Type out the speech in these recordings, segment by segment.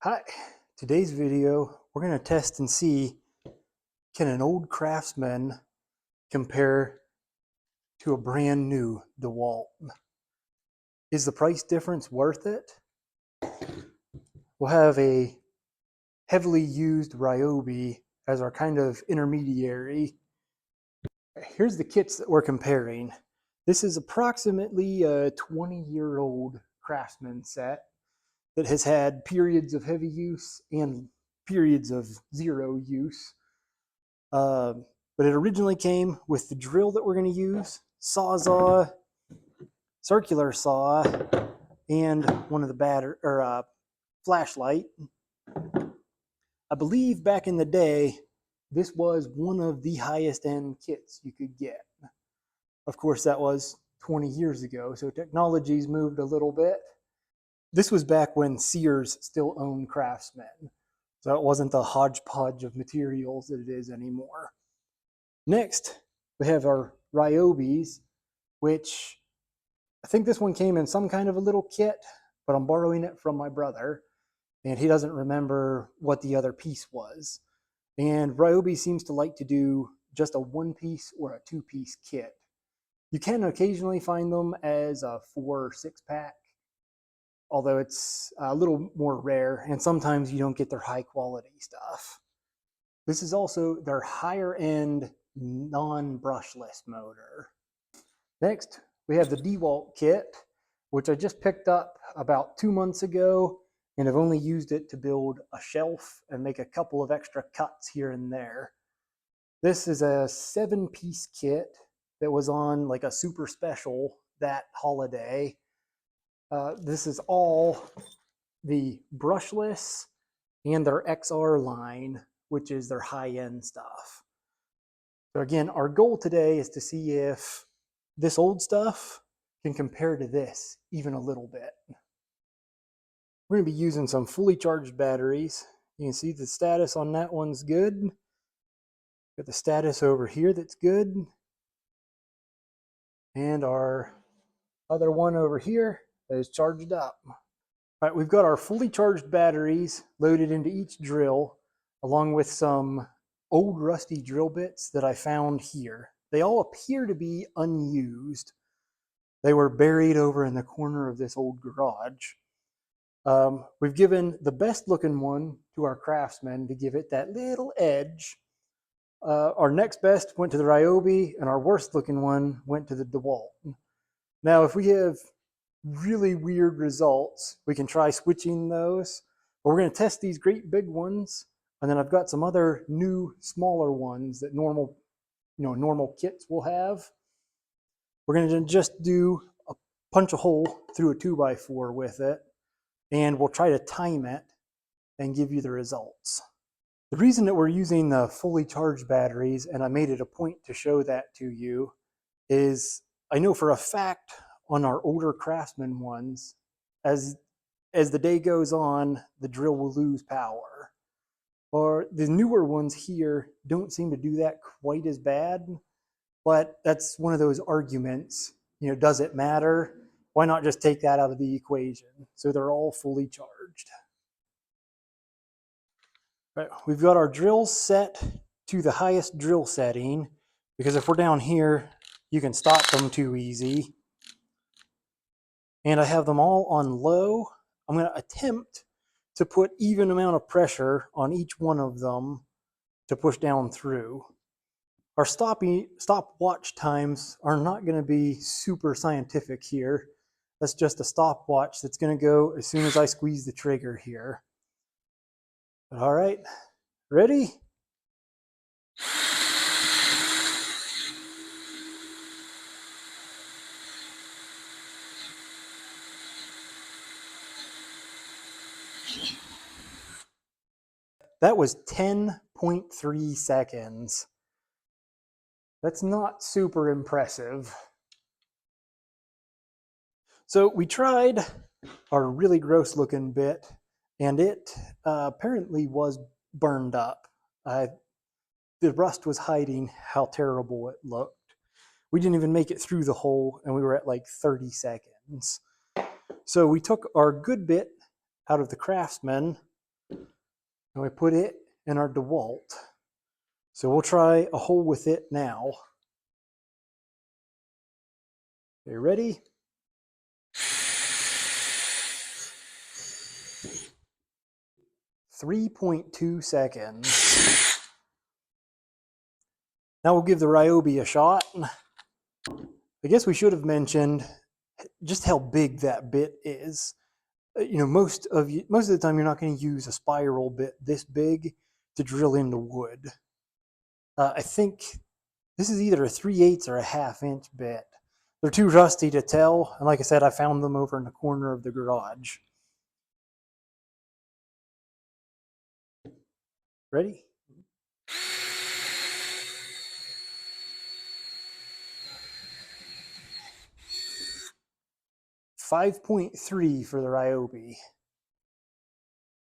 Hi, today's video, we're going to test and see, can an old Craftsman compare to a brand new Dewalt? Is the price difference worth it? We'll have a heavily used ryobi as our kind of intermediary. Here's the kits that we're comparing. This is approximately a 20-year-old Craftsman set that has had periods of heavy use and periods of zero use. But it originally came with the drill that we're going to use, sawzall, circular saw, and one of the flashlight. I believe back in the day, this was one of the highest end kits you could get. Of course, that was 20 years ago, so technology's moved a little bit. This was back when Sears still owned Craftsman, so it wasn't the hodgepodge of materials that it is anymore. Next, we have our ryobis, which I think this one came in some kind of a little kit, but I'm borrowing it from my brother, and he doesn't remember what the other piece was. And ryobi seems to like to do just a one-piece or a two-piece kit. You can occasionally find them as a 4 or 6-pack, although it's a little more rare, and sometimes you don't get their high-quality stuff. This is also their higher-end non-brushless motor. Next, we have the Dewalt kit, which I just picked up about 2 months ago, and I've only used it to build a shelf and make a couple of extra cuts here and there. This is a 7-piece kit that was on like a super special that holiday. This is all the brushless and their XR line, which is their high-end stuff. So again, our goal today is to see if this old stuff can compare to this even a little bit. We're going to be using some fully charged batteries. You can see the status on that one's good. Got the status over here that's good. And our other one over here is charged up. All right, we've got our fully charged batteries loaded into each drill, along with some old rusty drill bits that I found here. They all appear to be unused. They were buried over in the corner of this old garage. We've given the best looking one to our Craftsman to give it that little edge. Our next best went to the ryobi, and our worst looking one went to the Dewalt. Now, if we have really weird results, we can try switching those. But we're going to test these great big ones, and then I've got some other new smaller ones that normal kits will have. We're going to just punch a hole through a 2x4 with it, and we'll try to time it and give you the results. The reason that we're using the fully charged batteries, and I made it a point to show that to you, is I know for a fact on our older Craftsman ones, as the day goes on, the drill will lose power. Or the newer ones here don't seem to do that quite as bad, but that's one of those arguments, does it matter? Why not just take that out of the equation? So they're all fully charged. Right, we've got our drills set to the highest drill setting, because if we're down here, you can stop them too easy. And I have them all on low. I'm going to attempt to put even amount of pressure on each one of them to push down through. Our stopwatch times are not going to be super scientific here. That's just a stopwatch that's going to go as soon as I squeeze the trigger here. But all right, ready? That was 10.3 seconds. That's not super impressive. So we tried our really gross looking bit, and it apparently was burned up. The rust was hiding how terrible it looked. We didn't even make it through the hole, and we were at like 30 seconds. So we took our good bit out of the Craftsman, And we put it in our Dewalt. So we'll try a hole with it now. Okay, ready? 3.2 seconds. Now we'll give the ryobi a shot. I guess we should have mentioned just how big that bit is. You know, most of the time you're not going to use a spiral bit this big to drill into wood. I think this is either a 3/8 or a 1/2 inch bit. They're too rusty to tell, and like I said, I found them over in the corner of the garage. Ready? 5.3 for the ryobi.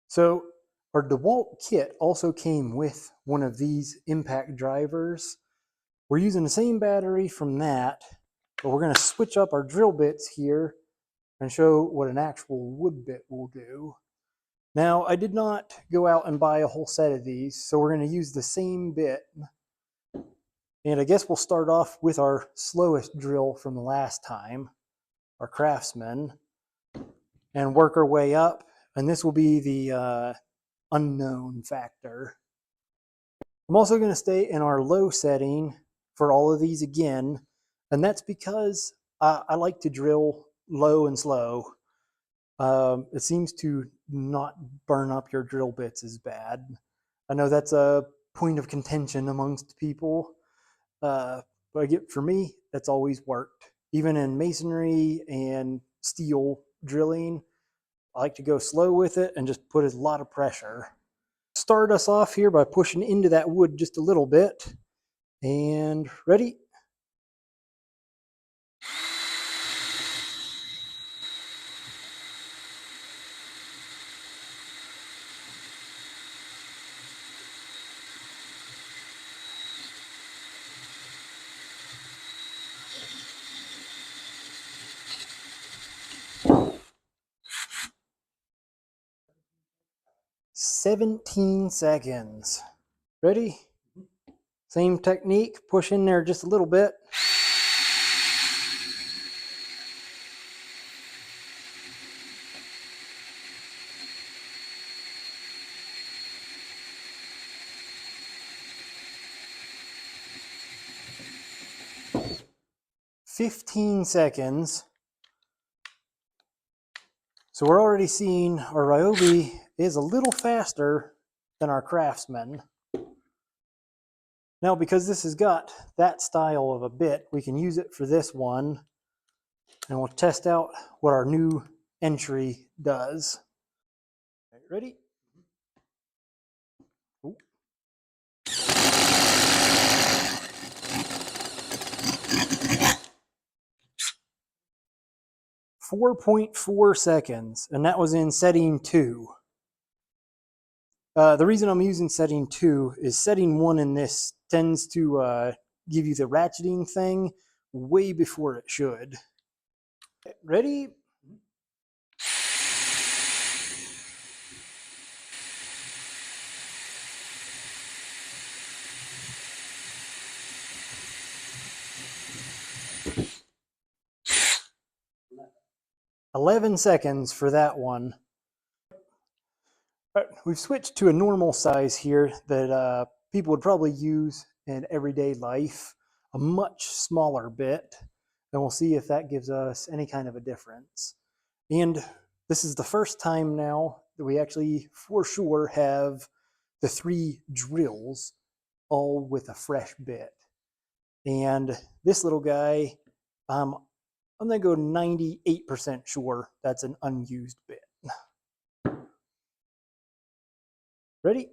So our Dewalt kit also came with one of these impact drivers. We're using the same battery from that, but we're going to switch up our drill bits here and show what an actual wood bit will do. Now, I did not go out and buy a whole set of these, so we're going to use the same bit. And I guess we'll start off with our slowest drill from the last time, our craftsman, and work our way up. And this will be the unknown factor. I'm also going to stay in our low setting for all of these again, and that's because I like to drill low and slow. It seems to not burn up your drill bits as bad. I know that's a point of contention amongst people, but for me, that's always worked. Even in masonry and steel drilling, I like to go slow with it and just put a lot of pressure. Start us off here by pushing into that wood just a little bit. And ready? 17 seconds. Ready? Same technique, push in there just a little bit. "15 seconds. So we're already seeing our ryobi is a little faster than our craftsman. Now, because this has got that style of a bit, we can use it for this one, and we'll test out what our new entry does. Ready? Ooh. 4.4 seconds, and that was in setting 2. The reason I'm using setting 2 is setting 1 in this tends to give you the ratcheting thing way before it should. Ready? 11 seconds for that one. We've switched to a normal size here that people would probably use in everyday life, a much smaller bit, and we'll see if that gives us any kind of a difference. And this is the first time now that we actually for sure have the 3 drills all with a fresh bit. And this little guy, I'm going to go 98% sure that's an unused bit. Ready?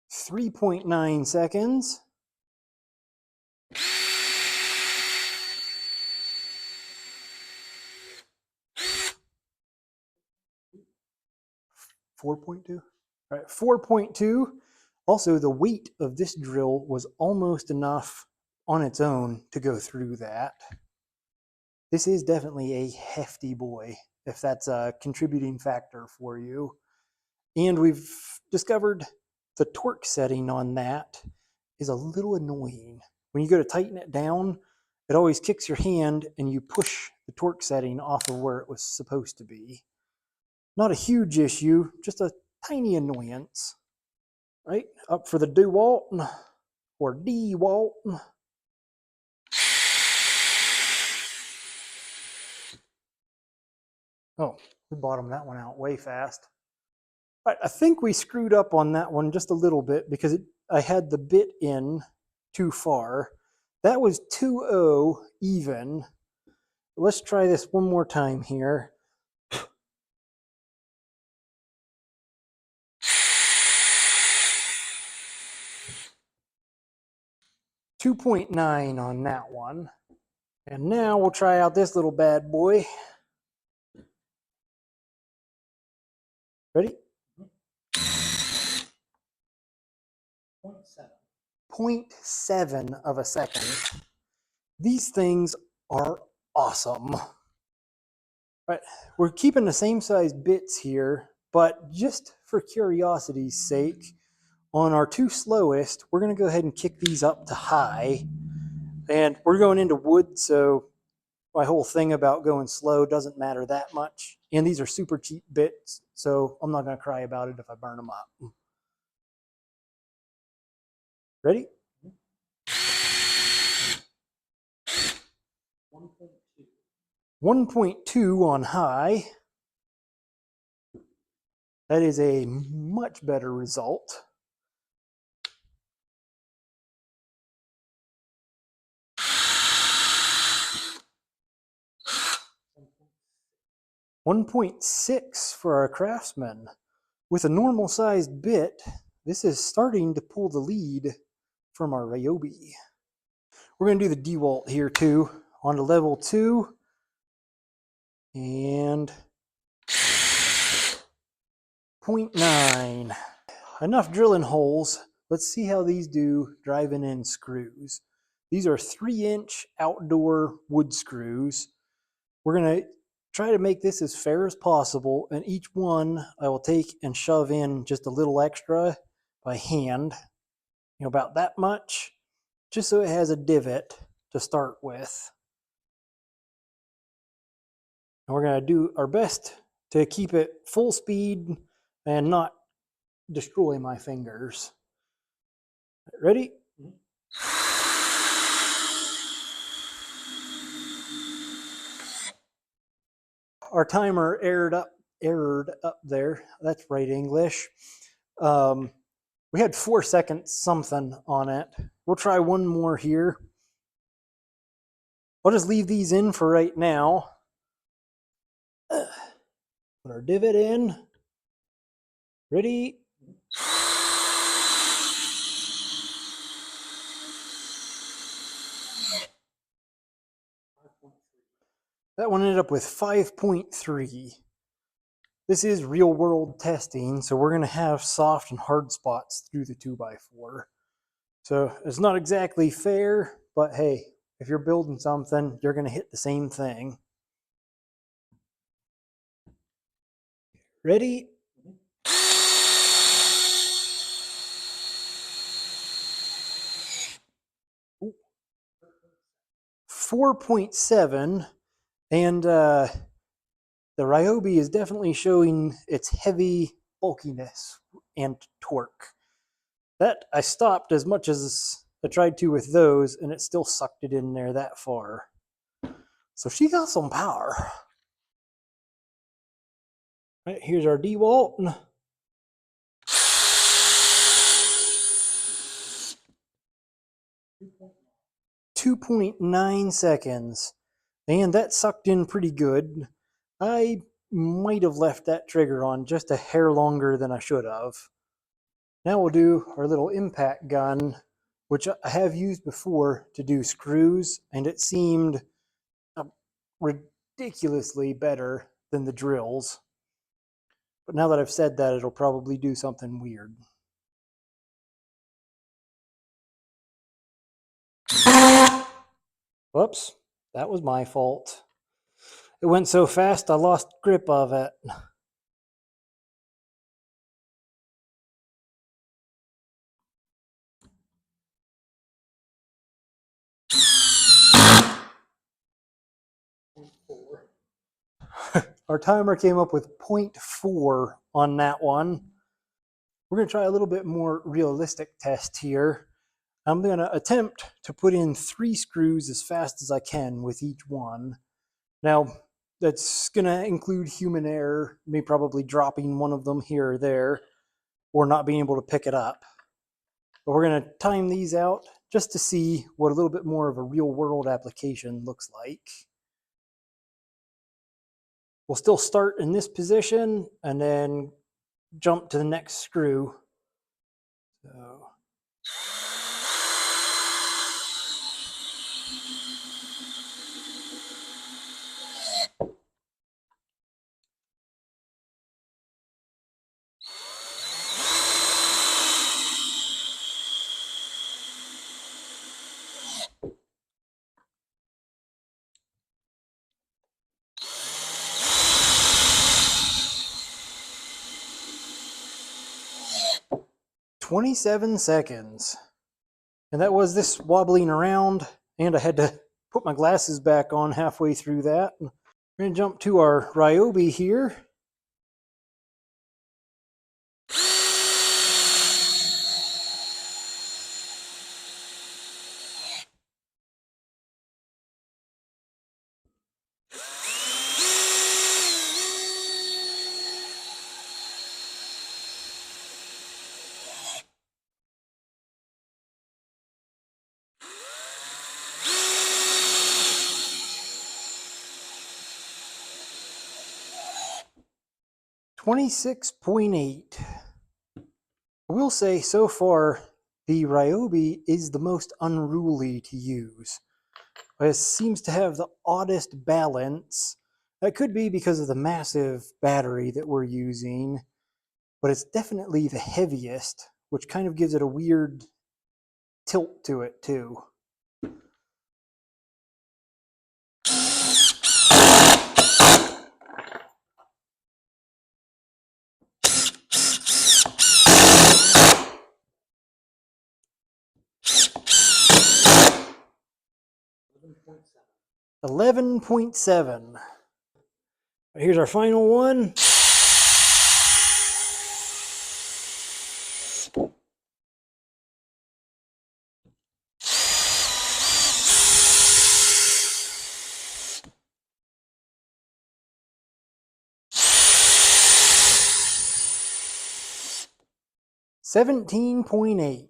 3.9 seconds. 4.2. All right, 4.2. Also, the weight of this drill was almost enough on its own to go through that. This is definitely a hefty boy, if that's a contributing factor for you. And we've discovered the torque setting on that is a little annoying. When you go to tighten it down, it always kicks your hand and you push the torque setting off of where it was supposed to be. Not a huge issue, just a tiny annoyance. Right, up for the Dewalt or Dewalt. Oh, we bottomed that one out way fast. I think we screwed up on that one just a little bit because I had the bit in too far. That was 2-0 even. Let's try this one more time here. 2.9 on that one. And now we'll try out this little bad boy. Ready? 0.7 of a second. These things are awesome. Right, we're keeping the same size bits here, but just for curiosity's sake, on our two slowest, we're going to go ahead and kick these up to high. And we're going into wood, so my whole thing about going slow doesn't matter that much. And these are super cheap bits, so I'm not going to cry about it if I burn them up. Ready? 1.2 on high. That is a much better result. $1.6 for our craftsman. With a normal sized bit, this is starting to pull the lead from our ryobi. We're going to do the Dewalt here too, on to level 2. And 0.9. Enough drilling holes. Let's see how these do driving in screws. These are 3-inch outdoor wood screws. We're going to try to make this as fair as possible, and each one I will take and shove in just a little extra by hand, about that much, just so it has a divot to start with. And we're going to do our best to keep it full speed and not destroy my fingers. Ready? Our timer errored up there. That's right English. We had 4 seconds something on it. We'll try one more here. I'll just leave these in for right now. Put our divot in. Ready? That one ended up with 5.3. This is real world testing, so we're going to have soft and hard spots through the 2x4. So it's not exactly fair, but hey, if you're building something, you're going to hit the same thing. Ready? 4.7, and the ryobi is definitely showing its heavy bulkiness and torque. That I stopped as much as I tried to with those, and it still sucked it in there that far. So she got some power. Right, here's our Dewalt. 2.9 seconds. And that sucked in pretty good. I might have left that trigger on just a hair longer than I should have. Now we'll do our little impact gun, which I have used before to do screws, and it seemed ridiculously better than the drills. But now that I've said that, it'll probably do something weird. Whoops, that was my fault. It went so fast I lost grip of it. Our timer came up with 0.4 on that one. We're going to try a little bit more realistic test here. I'm going to attempt to put in 3 screws as fast as I can with each one. Now, that's going to include human error, me probably dropping one of them here or there, or not being able to pick it up. But we're going to time these out just to see what a little bit more of a real-world application looks like. We'll still start in this position and then jump to the next screw. So. "27 seconds. And that was this wobbling around, and I had to put my glasses back on halfway through that. We're going to jump to our ryobi here. "26.8. I will say so far the ryobi is the most unruly to use. It seems to have the oddest balance. That could be because of the massive battery that we're using, but it's definitely the heaviest, which kind of gives it a weird tilt to it too. $11.7. Here's our final one. $17.8.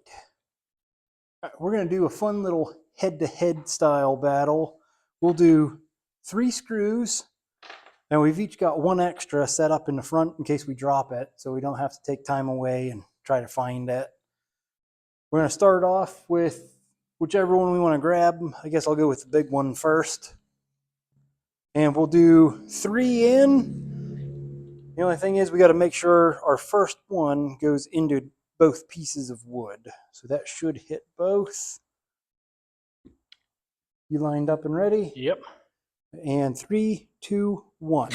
We're going to do a fun little head-to-head style battle. We'll do 3 screws, and we've each got 1 extra set up in the front in case we drop it, so we don't have to take time away and try to find it. We're going to start off with whichever one we want to grab. I guess I'll go with the big one first. And we'll do 3 in. The only thing is we got to make sure our first one goes into both pieces of wood. So that should hit both. You lined up and ready? Yep. And 3, 2, 1.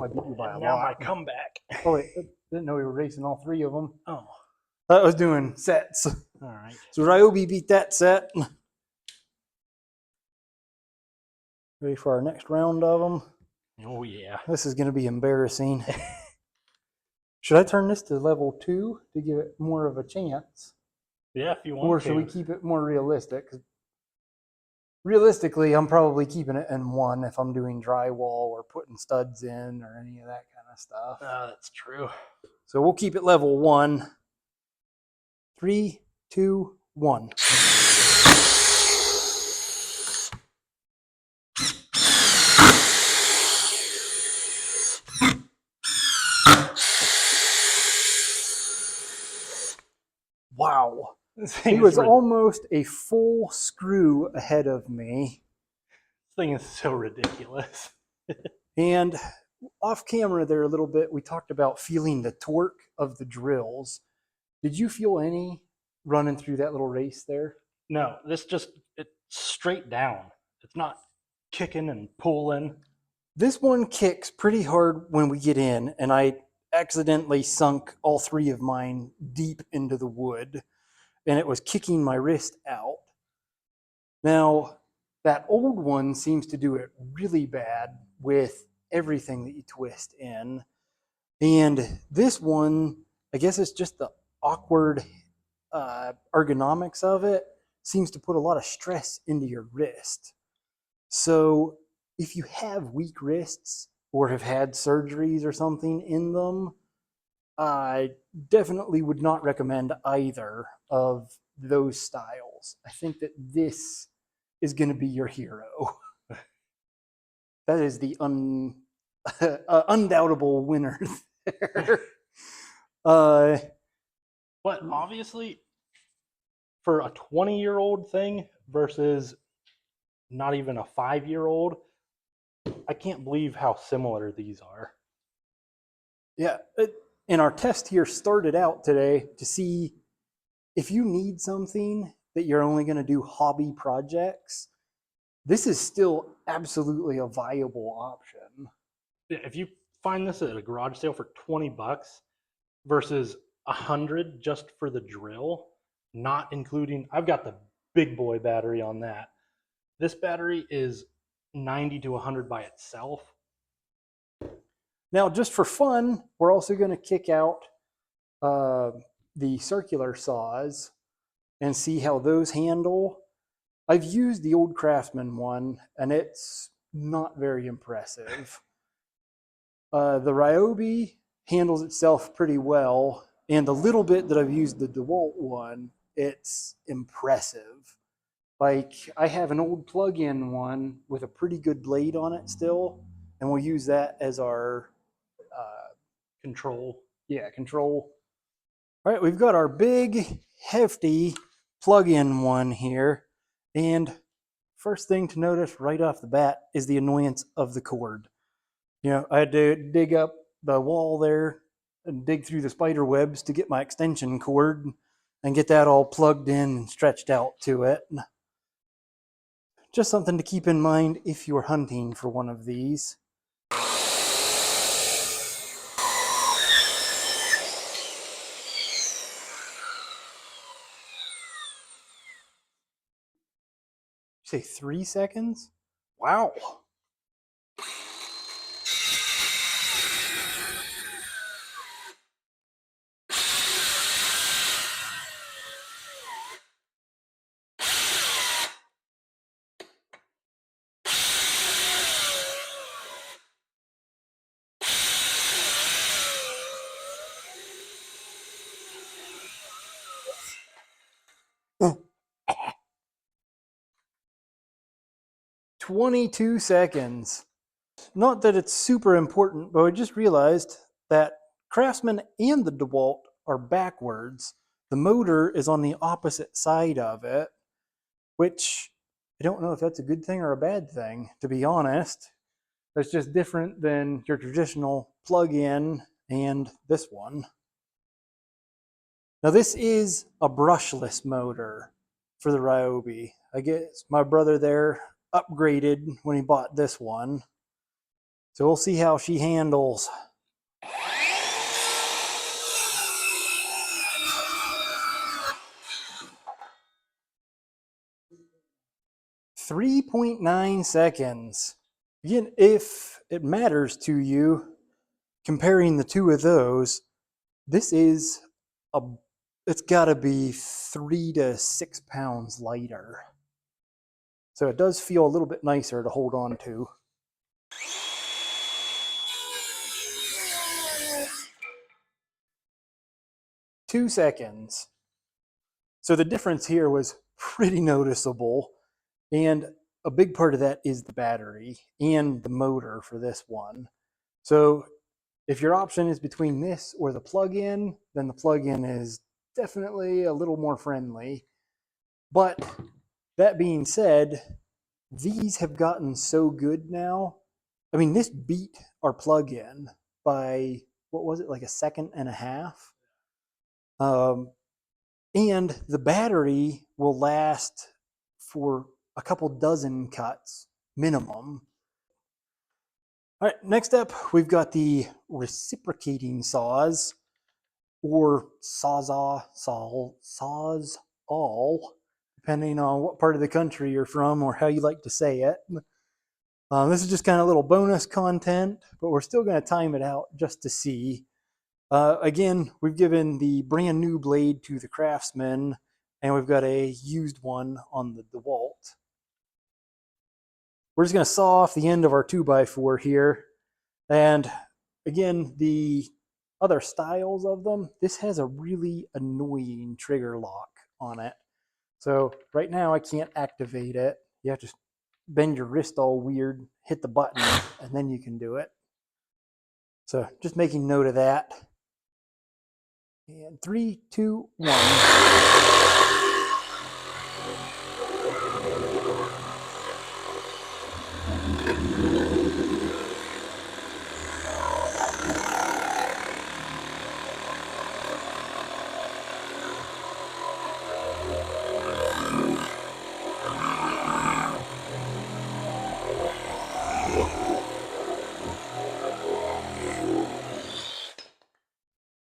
I beat you by a Now lot. my comeback. Oh wait, didn't know we were racing all 3 of them. Oh. That was doing sets. All right. So ryobi beat that set. Ready for our next round of them? Oh yeah. This is going to be embarrassing. Should I turn this to level 2 to give it more of a chance? Yeah, if you want Or to. should we keep it more realistic? 'Cause realistically, I'm probably keeping it in 1 if I'm doing drywall or putting studs in or any of that kind of stuff. That's true. So we'll keep it level 1. 3, 2, 1. Wow. This He thing is was rid- almost a full screw ahead of me. this thing is so ridiculous. And off camera there a little bit, we talked about feeling the torque of the drills. Did you feel any running through that little race there? No, it's straight down. It's not kicking and pulling. This one kicks pretty hard when we get in, and I accidentally sunk all three of mine deep into the wood, and it was kicking my wrist out. Now, that old one seems to do it really bad with everything that you twist in. And this one, I guess it's just the awkward ergonomics of it, seems to put a lot of stress into your wrist. So if you have weak wrists or have had surgeries or something in them, I definitely would not recommend either of those styles. I think that this is going to be your hero. That is the undoubtable winner there. Uh, But obviously, for a 20-year-old thing versus not even a 5-year-old, I can't believe how similar these are. yeah, and our test here started out today to see if you need something that you're only going to do hobby projects, this is still absolutely a viable option. If you find this at a garage sale for $20 versus 100 just for the drill, not including, I've got the big boy battery on that. This battery is 90 to 100 by itself. Now, just for fun, we're also going to kick out the circular saws and see how those handle. I've used the old Craftsman one, and it's not very impressive. The ryobi handles itself pretty well, and the little bit that I've used the Dewalt one, it's impressive. Like, I have an old plug-in one with a pretty good blade on it still, and we'll use that as our Control. control. All right, we've got our big, hefty plug-in one here, and first thing to notice right off the bat is the annoyance of the cord. You know, I had to dig up the wall there and dig through the spider webs to get my extension cord and get that all plugged in and stretched out to it. Just something to keep in mind if you're hunting for one of these. Say 3 seconds? Wow. Uh, 22 seconds. Not that it's super important, but I just realized that Craftsman and the Dewalt are backwards. The motor is on the opposite side of it, which I don't know if that's a good thing or a bad thing, to be honest. It's just different than your traditional plug-in and this one. Now this is a brushless motor for the ryobi. I guess my brother there upgraded when he bought this one. So we'll see how she handles. 3.9 seconds. Again, if it matters to you, comparing the two of those, this is a, it's gotta be 3 to 6 pounds lighter. So it does feel a little bit nicer to hold on to. Two seconds. So the difference here was pretty noticeable. And a big part of that is the battery and the motor for this one. So if your option is between this or the plug-in, then the plug-in is definitely a little more friendly. But that being said, these have gotten so good now. I mean, this beat our plug-in by, what was it, like a second and a half? Um, and the battery will last for a couple dozen cuts minimum. All right, next up, we've got the reciprocating saws, or saws all, depending on what part of the country you're from or how you like to say it. This is just kind of little bonus content, but we're still going to time it out just to see. Again, we've given the brand new blade to the Craftsman, and we've got a used one on the Dewalt. We're just going to saw off the end of our 2x4 here. And again, the other styles of them, this has a really annoying trigger lock on it. So right now I can't activate it. You have to bend your wrist all weird, hit the button, and then you can do it. So just making note of that. And 3, 2, 1.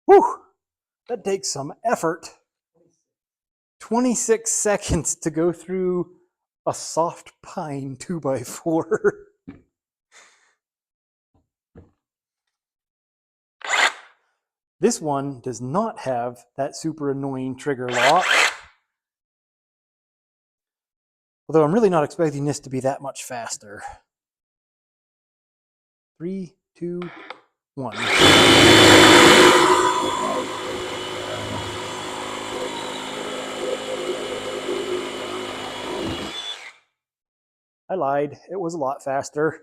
Whew, that takes some effort. 26 seconds to go through a soft pine 2x4. This one does not have that super annoying trigger lock. Although I'm really not expecting this to be that much faster. 3, 2, 1. I lied. It was a lot faster.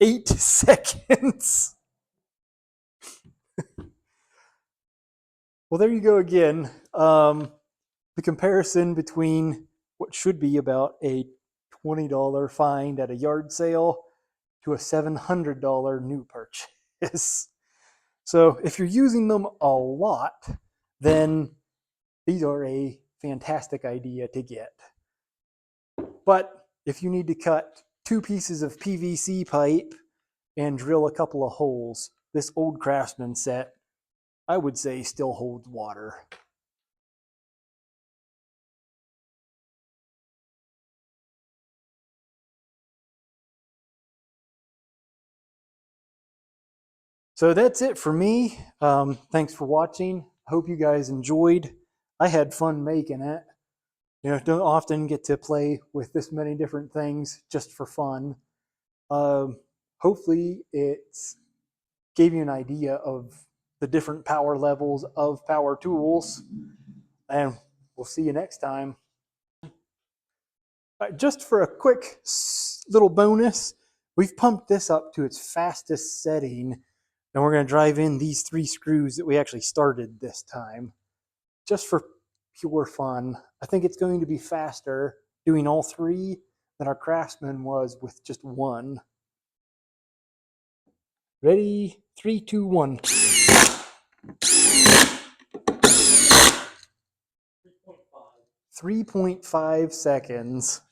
8 seconds. Well, there you go again. The comparison between what should be about a $20 find at a yard sale to a $700 new purchase. So if you're using them a lot, then these are a fantastic idea to get. But if you need to cut 2 pieces of PVC pipe and drill a couple of holes, this old Craftsman set, I would say, still holds water. So that's it for me. Thanks for watching. Hope you guys enjoyed. I had fun making it. You know, don't often get to play with this many different things just for fun. Hopefully it gave you an idea of the different power levels of power tools. And we'll see you next time. Just for a quick little bonus, we've pumped this up to its fastest setting, and we're going to drive in these 3 screws that we actually started this time, just for pure fun. I think it's going to be faster doing all 3 than our Craftsman was with just 1. Ready? 3, 2, 1. 3.5 seconds.